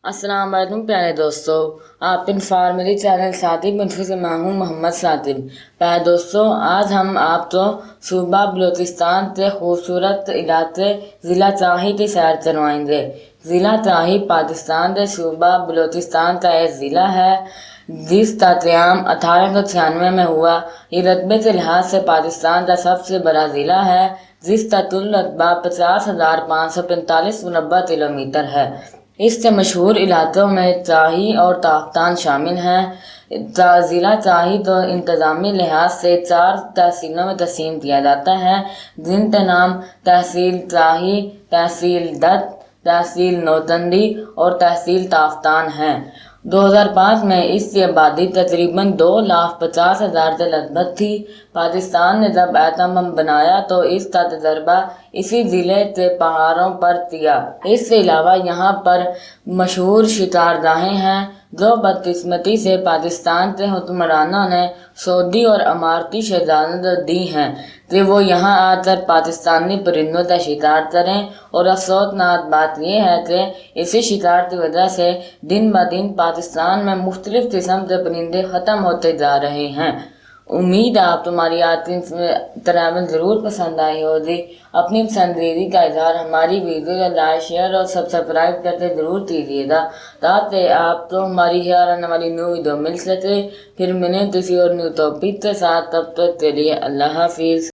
السلام علیکم پیارے دوستو، آپ انفارمیری چینل ثاقب انفو سے میں ہوں محمد ثاقب۔ پیارے دوستو، آج ہم آپ کو صوبہ بلوچستان کے خوبصورت علاقے ضلع تراہی کی سیر کروائیں گے۔ ضلع تراہی پاکستان کے صوبہ بلوچستان کا ایک ضلع ہے جس کا قیام 1896 میں ہوا۔ یہ رقبے کے لحاظ سے پاکستان کا سب سے بڑا ضلع ہے جس کا کل رقبہ 50,545 مربع کلومیٹر ہے۔ اس سے مشہور علاقوں میں تراہی اور تافتان شامل ہیں۔ ضلع تراہی کو انتظامی لحاظ سے 4 تحصیلوں میں تقسیم کیا جاتا ہے جن کے نام تحصیل تراہی، تحصیل دت، تحصیل نوچندی اور تحصیل تافتان ہیں۔ 2005 میں اس کی آبادی تقریباً 2,50,000 کے لگ بھگ تھی۔ پاکستان نے جب ایٹم بم بنایا تو اس کا تجربہ اسی ضلع کے پہاڑوں پر کیا۔ اس کے علاوہ یہاں پر مشہور شکار گاہیں ہیں جو بدقسمتی سے پاکستان کے حکمرانوں نے سعودی اور اماراتی شہزادوں کو دی ہیں کہ وہ یہاں آ کر پاکستانی پرندوں کا شکار کریں، اور افسوسناک بات یہ ہے کہ اسی شکار کی وجہ سے دن بہ دن پاکستان میں مختلف قسم کے پرندے ختم ہوتے جا رہے ہیں۔ امید ہے آپ تمہاری آج کی ٹریول ضرور پسند آئی ہوگی۔ اپنی پسندیدگی کا اظہار ہماری ویڈیو کو لائک، شیئر اور سبسکرائب کرتے ضرور کیجیے گا تاکہ آپ کو ہماری ہر آنے والی نیو ویڈیو مل سکے۔ پھر ملیں کسی اور نیو ٹاپک کے ساتھ، تب تک کے لیے اللہ حافظ۔